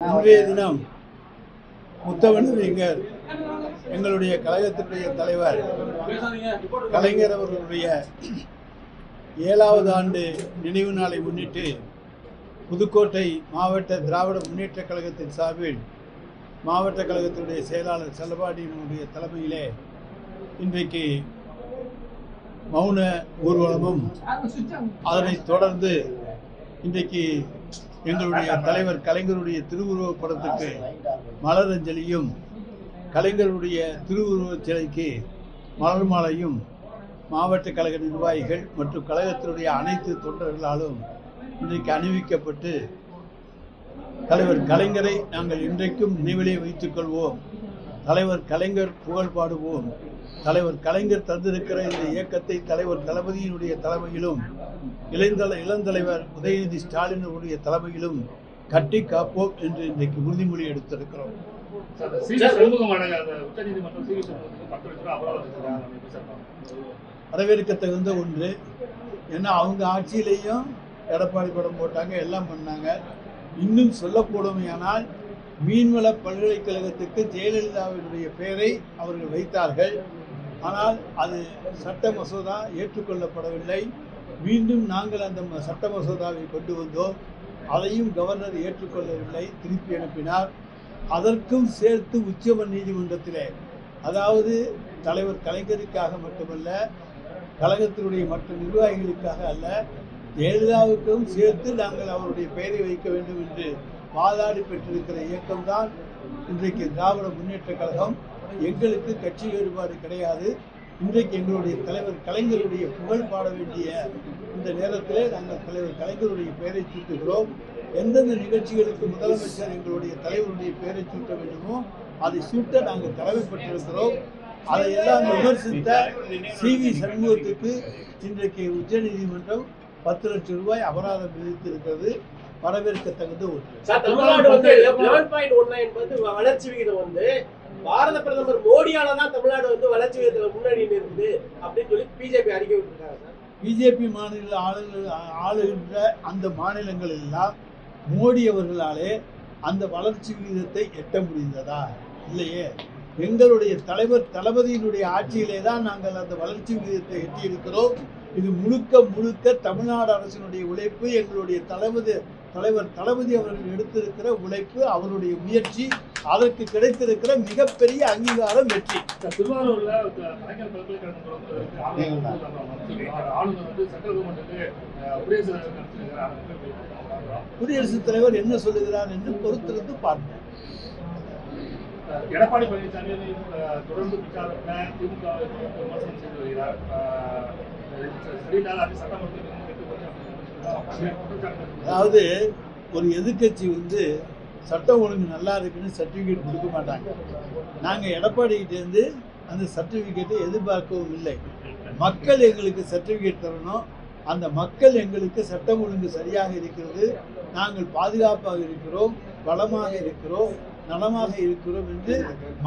இன்றைய தினம் முத்தமிழறிஞர் எங்களுடைய கழகத்தினுடைய தலைவர் கலைஞர் அவர்களுடைய 7வது ஆண்டு நினைவு நாளை முன்னிட்டு புதுக்கோட்டை மாவட்ட திராவிட முன்னேற்றக் கழகத்தின் சார்பில் மாவட்ட கழகத்தினுடைய செயலாளர் செல்லப்பாடியினுடைய தலைமையிலே இன்றைக்கு மௌன ஊர்வலமும் அதனைத் தொடர்ந்து இன்றைக்கு எங்களுடைய தலைவர் கலைஞருடைய திருவுருவப் படத்துக்கு மலரஞ்சலியும் கலைஞருடைய திருவுருவச் சிலைக்கு மலர் மாலையும் மாவட்ட கழக நிர்வாகிகள் மற்றும் கழகத்தினுடைய அனைத்து தொண்டர்களாலும் இன்றைக்கு அணிவிக்கப்பட்டு தலைவர் கலைஞரை நாங்கள் இன்றைக்கும் நினைவிலே வைத்துக் கொள்வோம், தலைவர் கலைஞர் புகழ் பாடுவோம், தலைவர் கலைஞர் தந்திருக்கிற இந்த இயக்கத்தை தலைவர் தளபதியினுடைய தலைமையிலும் இளந்தலைவர் உதயநிதி ஸ்டாலினுடைய தலைமையிலும் கட்டி காப்போம் என்று இன்றைக்கு உறுதிமொழி எடுத்திருக்கிறோம். வரவேற்கத்தகுந்த ஒன்று. ஏன்னா அவங்க ஆட்சியிலையும் எடப்பாடி படம் போட்டாங்க, எல்லாம் பண்ணாங்க. இன்னும் சொல்லக்கூடுமையானால் மீன்வள பல்கலைக்கழகத்துக்கு ஜெயலலிதாவினுடைய பெயரை அவர்கள் வைத்தார்கள். ஆனால் அது சட்ட மசோதா ஏற்றுக்கொள்ளப்படவில்லை. மீண்டும் நாங்கள் அந்த சட்ட மசோதாவை கொண்டு வந்தோம். அதையும் கவர்னர் ஏற்றுக்கொள்ளவில்லை, திருப்பி அனுப்பினார். அதற்கும் சேர்த்து உச்ச நீதிமன்றத்திலே, அதாவது தலைவர் கலைஞருக்காக மட்டுமல்ல, கழகத்தினுடைய மற்ற நிர்வாகிகளுக்காக அல்ல, ஜெயலலிதாவுக்கும் சேர்த்து நாங்கள் அவருடைய பெயரை வைக்க வேண்டும் என்று வாதாடி பெற்றிருக்கிற இயக்கம்தான் இன்றைக்கு திராவிட முன்னேற்றக் கழகம். எங்களுக்கு கட்சி வேறுபாடு கிடையாது. இன்றைக்கு எங்களுடைய தலைவர் கலைஞருடைய புகழ் பாட வேண்டிய இந்த நேரத்திலே நாங்கள் தலைவர் கலைஞருடைய பெயரை சூட்டுகிறோம். எந்தெந்த நிகழ்ச்சிகளுக்கு முதலமைச்சர் எங்களுடைய தலைவருடைய பெயரை சூட்ட வேண்டுமோ அதை சூட்ட நாங்கள் கடமைப்பட்டிருக்கிறோம். அதையெல்லாம் விமர்சித்த சி.வி. சண்முகத்துக்கு இன்றைக்கு உச்சநீதிமன்றம் 10 லட்சம் ரூபாய் அபராதம் விதித்திருக்கிறது. வரவேற்கத்தகுந்த ஒன்று. வளர்ச்சி விகிதம் பாரத பிரதமர் மோடியால தான் தமிழ்நாடு வளர்ச்சி விகிதத்துல முன்னாடி இருக்குது அப்படின்னு சொல்லி பிஜேபி அறிக்கை விட்டுருக்காங்க. பிஜேபி மாநில ஆளுகின்ற அந்த மாநிலங்கள் எல்லாம் மோடி அவர்களாலே அந்த வளர்ச்சி விகிதத்தை எட்ட முடிந்ததா? இல்லையே. எங்களுடைய தலைவர் தளபதியினுடைய ஆட்சியிலே தான் நாங்கள் அந்த வளர்ச்சி விகிதத்தை எட்டியிருக்கிறோம். இது முழுக்க முழுக்க தமிழ்நாடு அரசினுடைய உழைப்பு, எங்களுடைய தலைவர் தளபதி அவர்கள் எடுத்திருக்கிற உழைப்பு, அவருடைய முயற்சி, அதற்கு கிடைத்திருக்கிற மிகப்பெரிய அங்கீகாரம், வெற்றி. குடியரசுத் தலைவர் என்ன சொல்லுகிறார் என்று பொறுத்திருந்து பார்ப்போம். எடப்பாடி பழனிசாமி தொடர்ந்து திமுக விமர்சனம் செய்து வருகிறார். அதாவது ஒரு எதிர்கட்சி சட்டம் ஒழுங்கு நல்லா இருக்குன்னு சர்டிஃபிகேட் கொடுக்க மாட்டாங்க. நாங்கள் எடப்பாடிக்கிட்டேருந்து அந்த சர்டிஃபிகேட்டை எதிர்பார்க்கவும் இல்லை. மக்கள் எங்களுக்கு சர்டிஃபிகேட் தரணும். அந்த மக்கள் எங்களுக்கு சட்டம் ஒழுங்கு சரியாக இருக்கிறது, நாங்கள் பாதுகாப்பாக இருக்கிறோம், வளமாக இருக்கிறோம், நலமாக இருக்கிறோம் என்று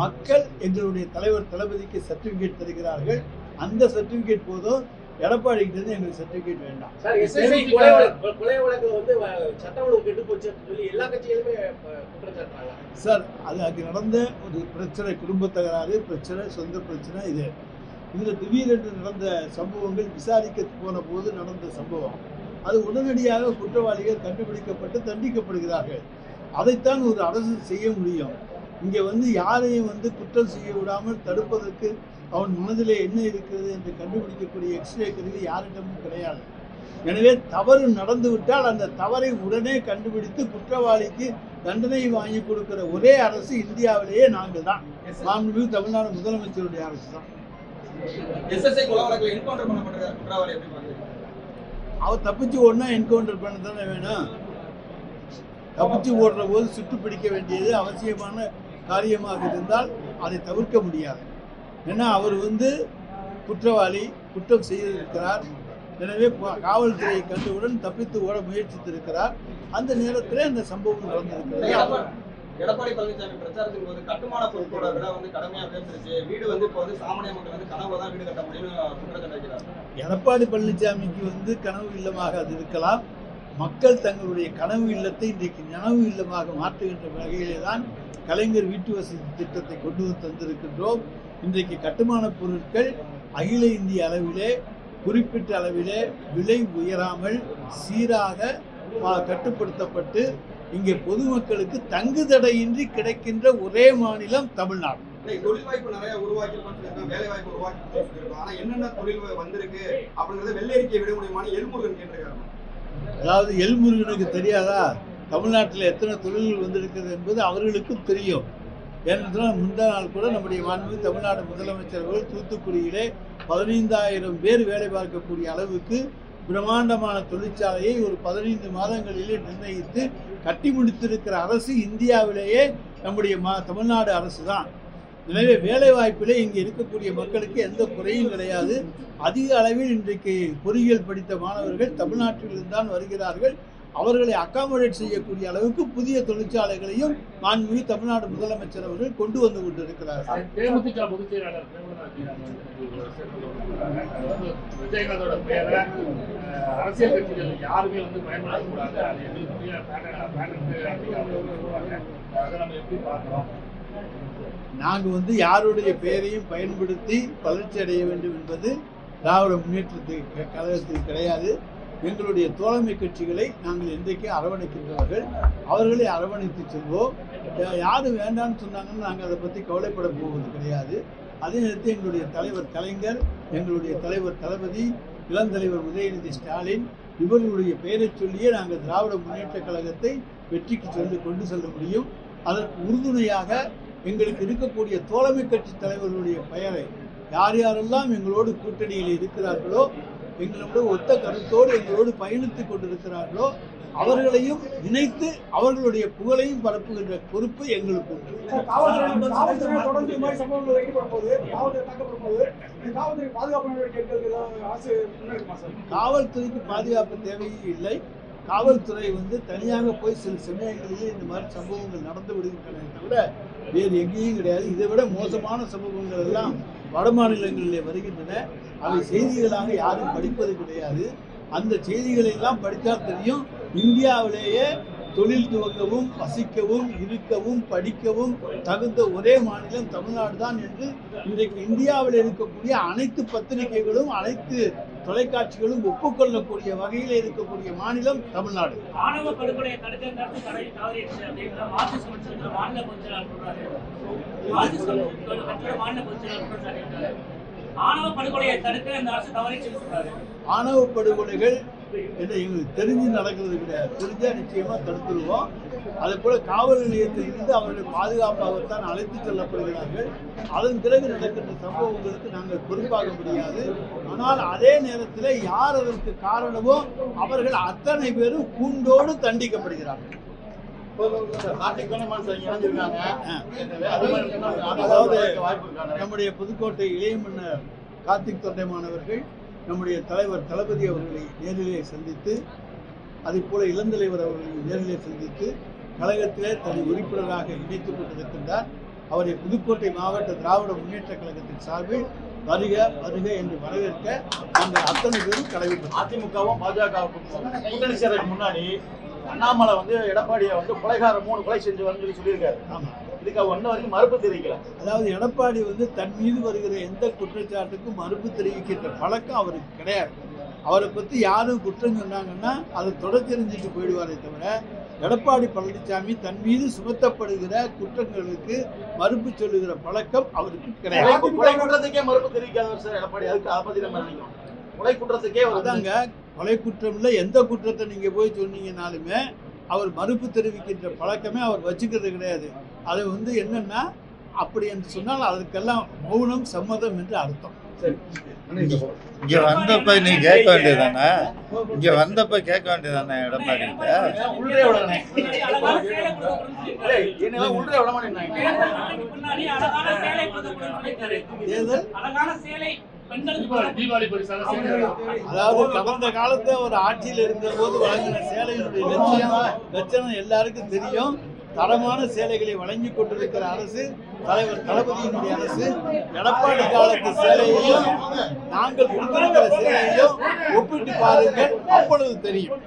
மக்கள் எங்களுடைய தலைவர் தளபதிக்கு சர்டிஃபிகேட் தருகிறார்கள். அந்த சர்டிஃபிகேட் போதும். எடப்பாடி கிட்ட எங்களுக்கு சர்டிஃபிகேட் வேண்டாம். சார், அது அங்கே நடந்த ஒரு பிரச்சனை, குடும்ப தகராறு பிரச்சனை, சொந்த பிரச்சனை. இதில் திடீரென்று நடந்த சம்பவங்கள், விசாரிக்க போன போது நடந்த சம்பவம். அது உடனடியாக குற்றவாளிகள் கண்டுபிடிக்கப்பட்டு தண்டிக்கப்படுகிறார்கள். அதைத்தான் ஒரு அரசு செய்ய முடியும். இங்கே யாரையும் குற்றம் செய்ய விடாமல் தடுப்பதற்கு அவன் மனதிலே என்ன இருக்கிறது என்று கண்டுபிடிக்கக்கூடிய எக்ஸ்ரே கருவி யாரிடமும் கிடையாது. எனவே தவறு நடந்துவிட்டால் அந்த தவறை உடனே கண்டுபிடித்து குற்றவாளிக்கு தண்டனை வாங்கி கொடுக்கிற ஒரே அரசு இந்தியாவிலேயே நாங்கள் தான். மாண்புமிகு தமிழ்நாடு முதலமைச்சருடைய அரசு தான். அவர் தப்பிச்சு ஓடனா என்கவுண்டர் பண்ண தானே வேணும். தப்பிச்சு ஓடுற போது சுட்டு பிடிக்க வேண்டியது அவசியமான காரியமாக இருந்தால் அதை தவிர்க்க முடியாது. ஏன்னா அவர் குற்றவாளி, குற்றம் செய்திருக்கிறார். எனவே காவல்துறையை கண்டவுடன் தப்பித்து ஓட முயற்சித்திருக்கிறார். அந்த நேரத்தில் இந்த சம்பவம் நடந்திருக்கிறது. எடப்பாடி பழனிசாமி பிரச்சாரத்தின் போது கட்டுமான பொருட்களோட விலை கடுமையா பேசிருச்சு. வீடு இப்போ சாமானிய மக்கள் கனவுல தான் வீடு கட்ட முடியும்னு குற்றச்சாட்டு வைக்கிறார். எடப்பாடி பழனிசாமிக்கு கனவு இல்லமாக அது இருக்கலாம். மக்கள் தங்களுடைய கனவு இல்லத்தை இன்றைக்கு நனவு இல்லமாக மாற்றுகின்ற வகையிலே தான் கலைஞர் வீட்டு வசதி திட்டத்தை கொண்டு தந்திருக்கின்றோம். இன்றைக்கு கட்டுமான பொருட்கள் அகில இந்திய அளவிலே குறிப்பிட்ட அளவிலே விலை உயராமல் சீராக கட்டுப்படுத்தப்பட்டு இங்கே பொதுமக்களுக்கு தங்கு தடையின்றி கிடைக்கின்ற ஒரே மாநிலம் தமிழ்நாடு. தொழில் வாய்ப்பு நிறைய உருவாக்கி வேலை வாய்ப்பு உருவாக்கி, ஆனா என்னென்ன தொழில் வந்திருக்கு அப்படிங்கறத வெள்ளரிக்கை விட முடியுமான்னு எல்முருகன் கேட்டிருக்காங்க. அதாவது எல்முருகனுக்கு தெரியாதா தமிழ்நாட்டில் எத்தனை தொழில்கள் வந்திருக்கிறது என்பது அவர்களுக்கும் தெரியும். ஏனென்றால் முந்தா நாள் கூட நம்முடைய மாண்புமிகு தமிழ்நாடு முதலமைச்சர் அவர்கள் தூத்துக்குடியிலே 15,000 பேர் வேலை பார்க்கக்கூடிய அளவுக்கு பிரம்மாண்டமான தொழிற்சாலையை ஒரு 15 மாதங்களிலே நிர்ணயித்து கட்டி முடித்திருக்கிற அரசு இந்தியாவிலேயே நம்முடைய தமிழ்நாடு அரசு தான். எனவே வேலை வாய்ப்பிலே இங்கே இருக்கக்கூடிய மக்களுக்கு எந்த குறையும் கிடையாது. அதிக அளவில் இன்றைக்கு பொறியியல் படித்த மாணவர்கள் தமிழ்நாட்டிலிருந்து தான் வருகிறார்கள். அவர்களை அகாமடேட் செய்யக்கூடிய அளவுக்கு புதிய தொழிற்சாலைகளையும் மாண்புமிகு தமிழ்நாடு முதலமைச்சர் அவர்கள் கொண்டு வந்து கொண்டிருக்கிறார்கள். தேமுதிக பொதுச் செயலாளர் விஜயகாந்தோட பேரை அரசியல் கட்சிகள் யாருமே பயன்படுத்தக்கூடாது, அது எங்களுக்குரிய அதை நம்ம எப்படி பார்க்கிறோம்? நாங்கள் யாருடைய பெயரையும் பயன்படுத்தி வளர்ச்சி அடைய வேண்டும் என்பது திராவிட முன்னேற்றத்துக்கு கழகத்தில் கிடையாது. எங்களுடைய தோழமை கட்சிகளை நாங்கள் என்றைக்கு அரவணைக்கின்றவர்கள், அவர்களை அரவணைத்து செல்வோம். யார் வேண்டான்னு சொன்னாங்கன்னு நாங்கள் அதை பற்றி கவலைப்பட போவது கிடையாது. அதே நேரத்தில் எங்களுடைய தலைவர் கலைஞர், எங்களுடைய தலைவர் தளபதி, இளந்தலைவர் உதயநிதி ஸ்டாலின் இவர்களுடைய பெயரை சொல்லியே நாங்கள் திராவிட முன்னேற்ற கழகத்தை வெற்றிக்கு கொண்டு செல்ல முடியும். அதற்கு உறுதுணையாக எங்களுக்கு இருக்கக்கூடிய தோழமை கட்சி தலைவர்களுடைய பெயரை யார் யாரெல்லாம் எங்களோடு கூட்டணியில் இருக்கிறார்களோ, எங்களோட ஒத்த கருத்தோடு எங்களோடு பயணித்துக் கொண்டிருக்கிறார்களோ அவர்களையும் இணைத்து அவர்களுடைய புகழையும் பரப்புகின்ற பொறுப்பு எங்களுக்கு உண்டு. காவல்துறைக்கு பாதுகாப்பு தேவையே இல்லை. காவல்துறை தனியாக போய் சில சமயங்களிலே இந்த மாதிரி சம்பவங்கள் நடந்து விடுகின்றன தவிர வேறு எங்கேயும் கிடையாது. இதை விட மோசமான சம்பவங்கள் எல்லாம் வட மாநிலங்களிலே வருகின்றன. அவை செய்திகளாக யாரும் படிப்பது கிடையாது. அந்த செய்திகளை எல்லாம் படித்தால் தெரியும், இந்தியாவிலேயே தொழில் துவங்கவும் வசிக்கவும் இருக்கவும் படிக்கவும் தகுந்த ஒரே மாநிலம் தமிழ்நாடு தான் என்று இன்றைக்கு இந்தியாவில் இருக்கக்கூடிய அனைத்து பத்திரிகைகளும் அனைத்து தொலைக்காட்சிகளும் ஒப்புக்கொள்ளக்கூடிய வகையில் இருக்கக்கூடிய மாநிலம் தமிழ்நாடு. ஆணவ படுகொலையை தடுக்க தவறிடுச்சு அப்படின்ற மார்க்சிஸ்ட் கட்சியோட மாநில பொதுச்செயலாளர் சொல்றாரு. ஆணவ படுகொலையை தடுக்க இந்த அரசு தவறிச்சுன்னு சொல்றாரு. ஆணவ படுகொலைகள் என்ன எங்களுக்கு தெரிஞ்சு நடக்கிறது கிடையாது. தெரிஞ்சா நிச்சயமா தடுத்துருவோம். அதே போல காவல் நிலையத்தில் இருந்து அவர்கள் பாதுகாப்பாகத்தான் அழைத்து செல்லப்படுகிறார்கள். அதன் பிறகு நடக்கின்ற சம்பவங்களுக்கு நாங்கள் பொறுப்பாக முடியாது. ஆனால் அதே நேரத்தில் யார் அதற்கு காரணமோ அவர்கள் அத்தனை பேரும் கூண்டோடு தண்டிக்கப்படுகிறார்கள். அதாவது நம்முடைய புதுக்கோட்டை இளைய மன்னர் கார்த்திக் தொண்டைமானவர்கள் நம்முடைய தலைவர் தளபதி அவர்களை நேரிலே சந்தித்து, அதே போல இளந்தலைவர் அவர்களை நேரிலே சந்தித்து கழகத்திலே தனி உறுப்பினராக இணைத்துக் கொண்டிருக்கின்றார். அவரை புதுக்கோட்டை மாவட்ட திராவிட முன்னேற்ற கழகத்தின் சார்பில் வருக வருக என்று வரவேற்க நாங்கள் அத்தனை பேரும் கடமைப்பட்டோம். அதிமுகவும் பாஜகவுக்கும் கூட்டணி சேர்றதுக்கு முன்னாடி அண்ணாமலை எடப்பாடியை கொலைகாரம் 3 கொலை செஞ்சு வந்து சொல்லியிருக்காரு. ஆமா, இதுக்கு அவர் வரைக்கும் மறுப்பு தெரிவிக்கல. அதாவது எடப்பாடி தன் மீது வருகிற எந்த குற்றச்சாட்டுக்கும் மறுப்பு தெரிவிக்கின்ற பழக்கம் அவருக்கு கிடையாது. அவரை பற்றி யாரும் குற்றம் சொன்னாங்கன்னா அதை தொடர்ந்தெறிஞ்சிட்டு போயிடுவாரே தவிர எடப்பாடி பழனிசாமி தன் மீது சுமத்தப்படுகிற குற்றங்களுக்கு மறுப்பு சொல்லுகிற பழக்கம் அவருக்கு கிடையாது. கொலை குற்றத்துக்கே மறுப்பு தெரிவிக்காதவர் சார் எடப்பாடி. அதுக்கு அதை பத்தி நம்ம நினைக்கிறோம். கொலை குற்றத்துக்கே அதாங்க, கொலை குற்றம் இல்லை, எந்த குற்றத்தை நீங்க போய் சொன்னீங்கனாலுமே அவர் மறுப்பு தெரிவிக்கின்ற பழக்கமே அவர் வச்சுக்கிறது கிடையாது. அது என்னன்னா அப்படி என்று சொன்னால் அதற்கெல்லாம் மௌனம் சம்மதம் என்று அர்த்தம். இங்க வந்தப்ப நீ கேட்க வேண்டியதானே, இங்க வந்தப்ப கேட்க வேண்டியதானே எடப்பாடி உள்ளே விடனே உள்ளே விட மாட்டேன். அதாவது கடந்த காலத்தை ஒரு ஆட்சியில் இருந்த போது வழங்கின சேலையினுடைய லட்சணம் எல்லாருக்கும் தெரியும். தரமான சேலைகளை வழங்கி கொண்டிருக்கிற அரசு தலைவர் தளபதியினுடைய அரசு. எடப்பாடி காலத்து சேலையையும் நாங்கள் கொடுத்திருக்கிற சேலையையும் ஒப்பிட்டு பாருங்கள், அப்பொழுது தெரியும்.